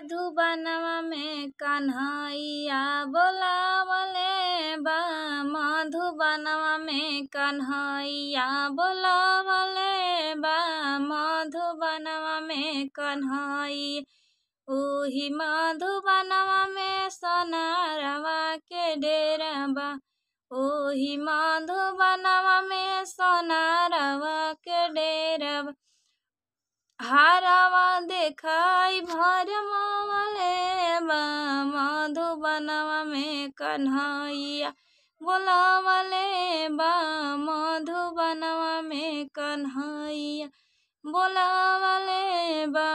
मधुबनवा में कन्हैया बोलावले बा। मधुबनवा में कन्हैया बोलावले बा। मधुबनवा में कन्हैया ओही मधुबनवा में सोनारवा के डेरा बा। ओही मधुबनवा में सोनारवा के डेरा बा। हारवा देखाई भरमावले बा। मधुबनवा में कन्हैया बोलावले बा। मधुबनवा में कन्हैया बोलावले बा।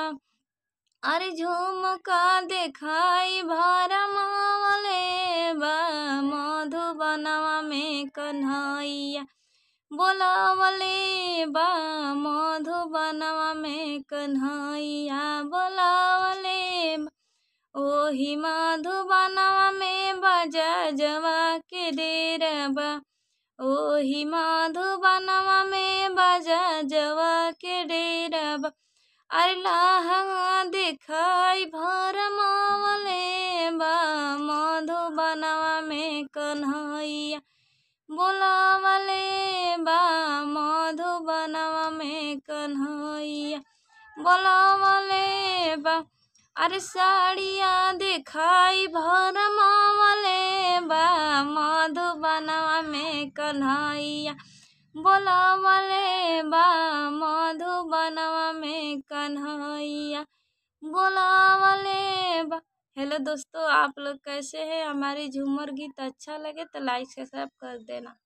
अरे झुमका देखाई भरमावले बा। मधुबनवा में कन्हैया बोलावले बा। मधुबनवा में कन्हैया बोलावले बा। ओही मधुबनवा में बजजवा के डेरा बा। ओही मधुबनवा में बजजवा के डेरा बा। अरे लहंगा दिखाई भरमावले बा। मधुबनवा में कन्हैया बोलावले बा। मधुबनवा में कन्हैया बोलावले बा। अरे साड़िया दिखाई भरमावले बा। मधुबनवा में कन्हैया बोलावले बा। मधुबनवा में कन्हैया बोलावले बा। हेलो दोस्तों, आप लोग कैसे हैं? हमारी झूमर गीत अच्छा लगे तो लाइक सब्सक्राइब कर देना।